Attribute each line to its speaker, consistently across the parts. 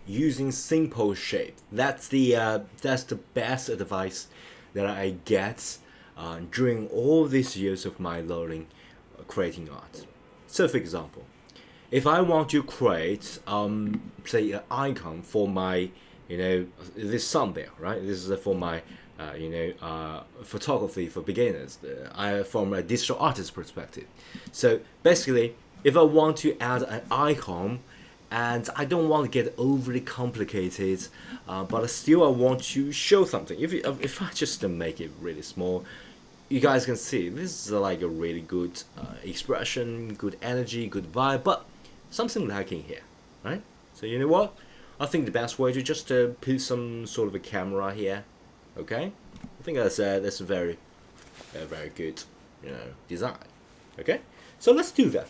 Speaker 1: using simple shape. That's the best advice that I get during all these years of my learning creating art. So, for example, if I want to create, say, an icon for my, this thumbnail, right? This is for my, photography for beginners. From a digital artist perspective. So basically, if I want to add an icon, and I don't want to get overly complicated, but still I want to show something. If I just make it really small, you guys can see this is like a really good expression, good energy, good vibe, but something lacking here, right? So you know what? I think the best way to just put some sort of a camera here, okay? I think that's a very very good design, okay? So let's do that.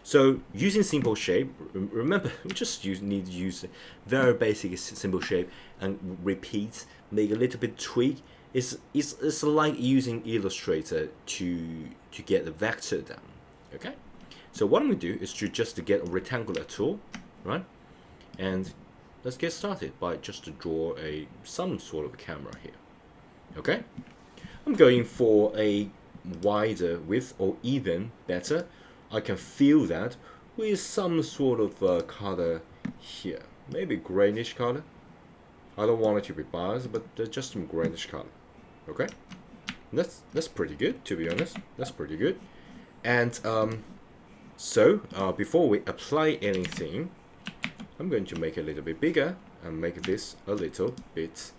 Speaker 1: So using simple shape, remember we just need to use very basic simple shape and repeat, make a little bit tweak. It's like using Illustrator to get the vector down. Okay, so what I'm gonna do is to just get a rectangular tool, right? And let's get started by just to draw some sort of a camera here. Okay, I'm going for a wider width or even better. I can fill that with some sort of color here, maybe greenish color. I don't want it to be biased, but just some greenish color. Okay, that's pretty good, to be honest. That's pretty good. And so before we apply anything, I'm going to make it a little bit bigger and make this a little bit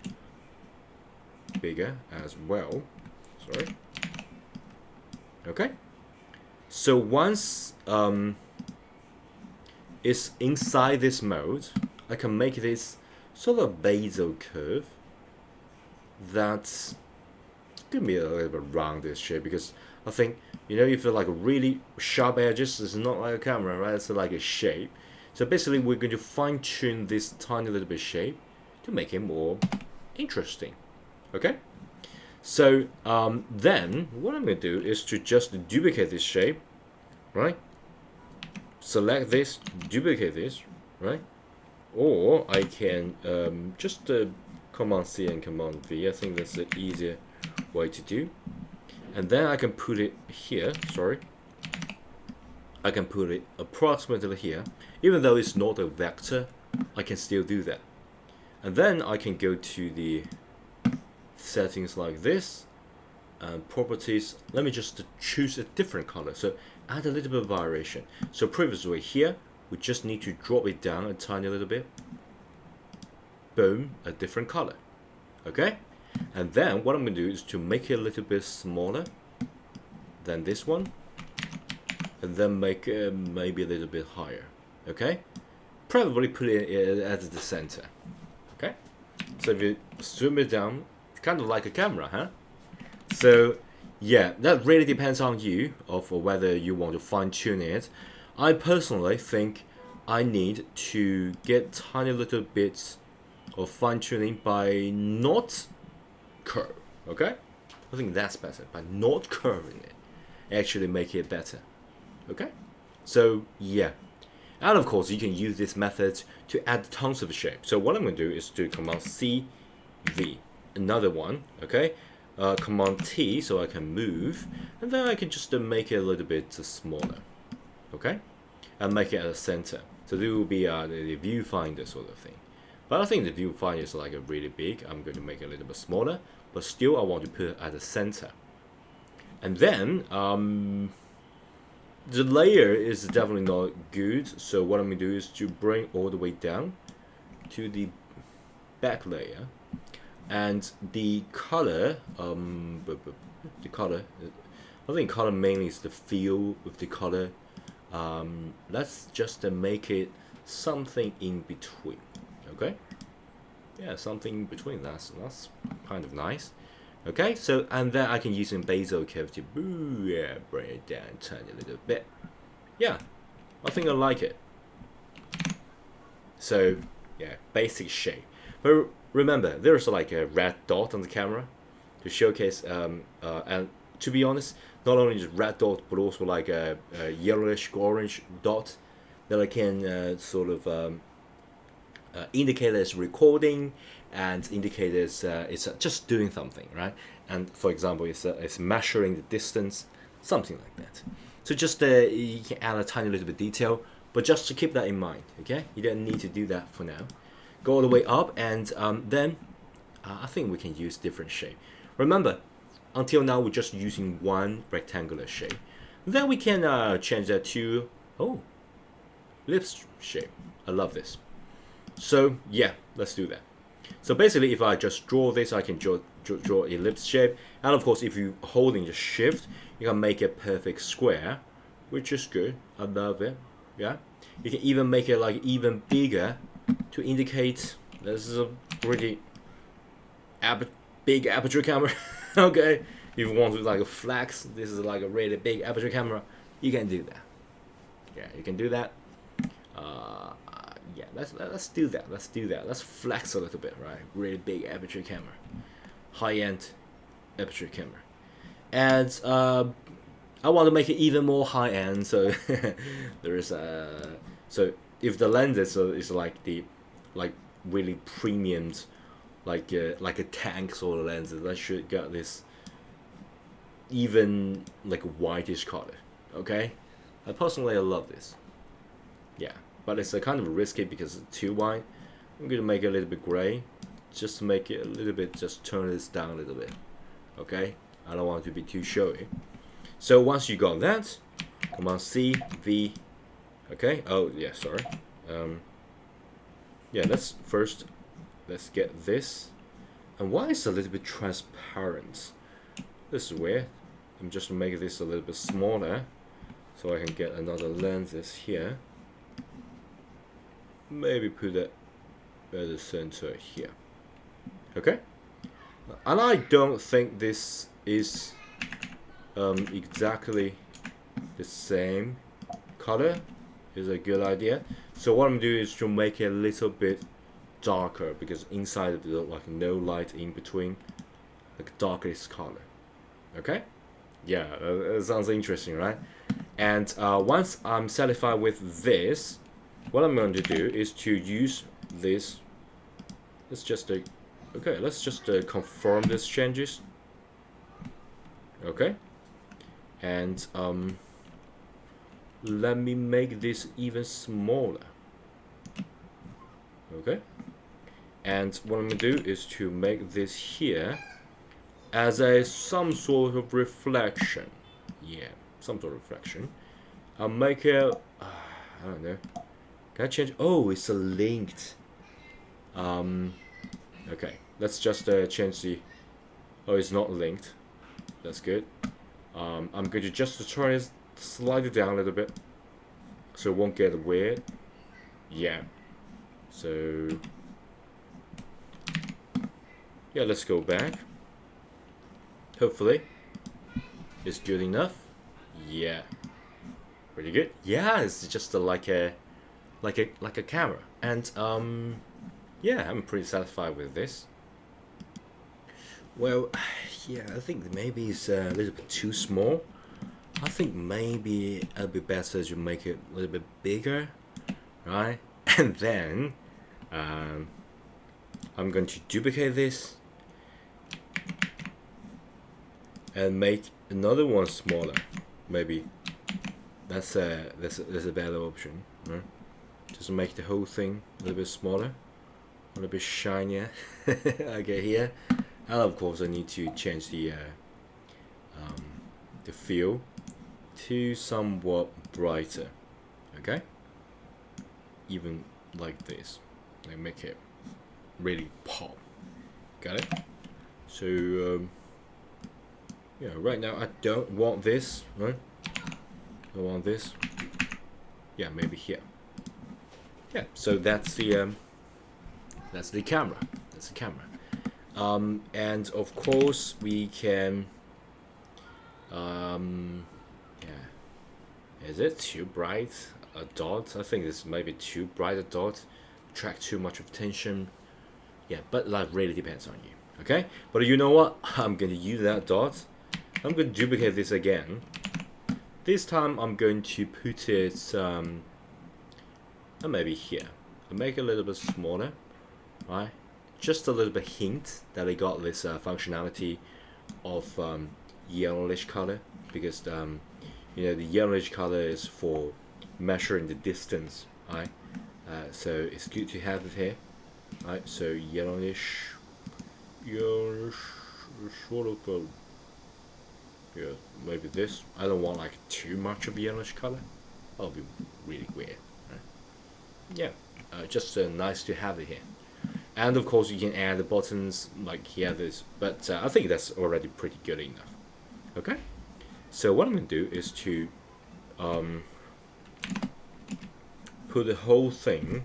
Speaker 1: bigger as well. Sorry. Okay. So once it's inside this mode, I can make this sort of basal curve that's gonna be a little bit rounded shape, because I think if you like really sharp edges, it's not like a camera, right? It's like a shape. So basically, we're going to fine tune this tiny little bit shape to make it more interesting. Okay. So then what I'm going to do is to just duplicate this shape, right? Select this, duplicate this, right? Or I can just Command C and Command V. I think that's the easier way to do. And then I can put it here. Sorry. I can put it approximately here. Even though it's not a vector, I can still do that. And then I can go to the settings like this, and properties. Let me just choose a different color. So add a little bit of variation. So previously here, we just need to drop it down a tiny little bit. Boom, a different color. Okay? And then what I'm going to do is to make it a little bit smaller than this one. And then make it maybe a little bit higher. Okay? Probably put it at the center. Okay? So if you zoom it down, it's kind of like a camera, huh? So yeah, that really depends on you of whether you want to fine tune it. I personally think I need to get tiny little bits of fine tuning by not curve. Okay, I think that's better, by not curving it. Actually make it better. Okay, so yeah, and of course you can use this method to add tons of shape. So what I'm going to do is to Command C, V, another one. Okay. Command T so I can move, and then I can just make it a little bit smaller, okay, and make it at the center. So there will be the viewfinder sort of thing. But I think the viewfinder is like a really big. I'm going to make it a little bit smaller, but still I want to put it at the center. And then the layer is definitely not good. So what I'm going to do is to bring all the way down to the back layer. And the color, I think color mainly is the feel with the color. Let's just make it something in between, okay? Yeah, something in between. That's kind of nice. Okay, so and then I can use some basal curve to bring it down, turn it a little bit. Yeah, I think I like it. So yeah, basic shape, but remember, there's like a red dot on the camera to showcase, and to be honest, not only just red dot, but also like a yellowish orange dot that I can sort of indicator is recording, and indicator is just doing something, right? And for example, it's measuring the distance, something like that. So just you can add a tiny little bit detail, but just to keep that in mind, okay? You don't need to do that for now. Go all the way up, and then I think we can use different shape. Remember, until now we're just using one rectangular shape. Then we can change that to ellipse shape. I love this. So yeah, let's do that. So basically, if I just draw this, I can draw ellipse shape. And of course, if you holding the shift, you can make a perfect square, which is good. I love it. Yeah, you can even make it like even bigger to indicate this is a pretty big aperture camera. Okay, if you want to like a flex, this is like a really big aperture camera, you can do that. Yeah, you can do that. Yeah, let's do that. Let's do that. Let's flex a little bit, right? Really big aperture camera, high-end aperture camera, and I want to make it even more high-end. So there is so if the lens is like really premium, like a tank sort of lenses, I should get this even like a whitish color. Okay, I love this. Yeah, but it's a kind of risky because it's too white. I'm gonna make it a little bit gray, just to make it a little bit, just turn this down a little bit. Okay, I don't want it to be too showy. So once you got that, Command C, V. Okay. Oh yeah, sorry. Yeah, let's get this. And why is it a little bit transparent? This is weird. I'm just gonna make this a little bit smaller, so I can get another lenses here. Maybe put it at the center here. Okay. And I don't think this is exactly the same color. Is a good idea. So what I'm doing is to make it a little bit darker, because inside of the like no light in between, like darkest color. Okay. Yeah, that sounds interesting, right? And once I'm satisfied with this, what I'm going to do is to use this. Let's just okay. Let's just confirm these changes. Okay, and let me make this even smaller. Okay, and what I'm going to do is to make this here as some sort of reflection. Yeah, some sort of reflection. I'll make it. I don't know. Can I change? Oh, it's a linked. Okay, let's just change the. Oh, it's not linked. That's good. I'm going to just turn it, slide it down a little bit, so it won't get weird. Yeah. So yeah, let's go back. Hopefully, it's good enough. Yeah. Pretty good. Yeah, it's just like a camera, and yeah, I'm pretty satisfied with this. Well, yeah, I think maybe it's a little bit too small. I think maybe it'd be better to make it a little bit bigger, right? And then I'm going to duplicate this and make another one smaller. Maybe that's a better option, right? Just make the whole thing a little bit smaller, a little bit shinier. Okay, here, and of course I need to change the fill to somewhat brighter. Okay, even like this, like make it really pop. Got it? So yeah, right now I don't want this, right? I want this. Yeah, maybe here. Yeah, so that's the camera. That's the camera. And of course we can. Yeah. Is it too bright a dot? I think this might be too bright a dot. Attract too much attention. Yeah, but that really depends on you. Okay, but you know what? I'm going to use that dot. I'm going to duplicate this again. This time I'm going to put it maybe here. I make it a little bit smaller, right? Just a little bit hint that I got this functionality of yellowish color, because you know, the yellowish color is for measuring the distance, right? So it's good to have it here, right? So yellowish, sort of yeah, maybe this. I don't want like too much of yellowish color. That'll be really weird, right? Yeah, just nice to have it here. And of course, you can add the buttons like here, this. But I think that's already pretty good enough. Okay. So what I'm gonna do is to put the whole thing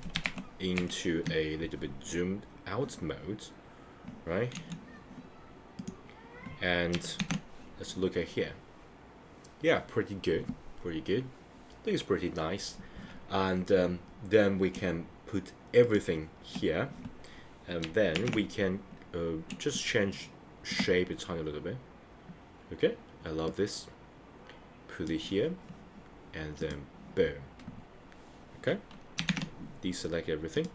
Speaker 1: into a little bit zoomed out mode, right? And let's look at here. Yeah, pretty good, pretty good. I think it's pretty nice. And then we can put everything here, and then we can just change shape a tiny little bit. Okay, I love this. Put it here, and then boom. Okay, deselect everything.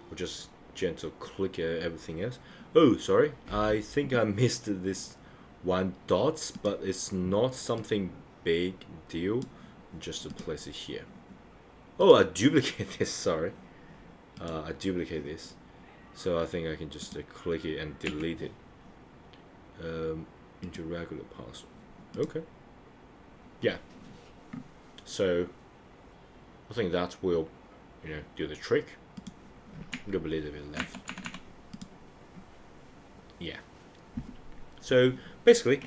Speaker 1: We'll just gentle click everything else. Oh, sorry, I think I missed this one dot, but it's not something big deal. Just to place it here. Oh, I duplicate this. Sorry, I duplicate this. So I think I can just click it and delete it into regular password. Okay. Yeah. So I think that will, you know, do the trick. A little bit left. Yeah. So basically,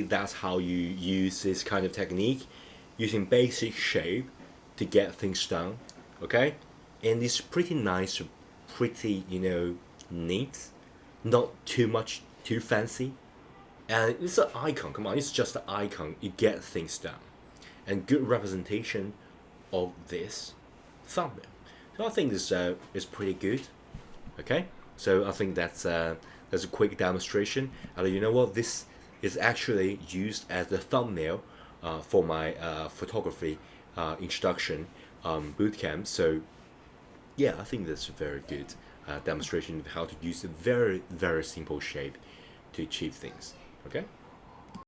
Speaker 1: that's how you use this kind of technique, using basic shape to get things done. Okay, and it's pretty nice, pretty, you know, neat, not too much too fancy, and it's an icon. Come on, it's just an icon. You get things done, and good representation of this thumbnail. So I think this is pretty good. Okay, so I think that's a quick demonstration. And you know what, this is actually used as the thumbnail for my photography introduction bootcamp. So yeah, I think that's a very good demonstration of how to use a very, very simple shape to achieve things. Okay.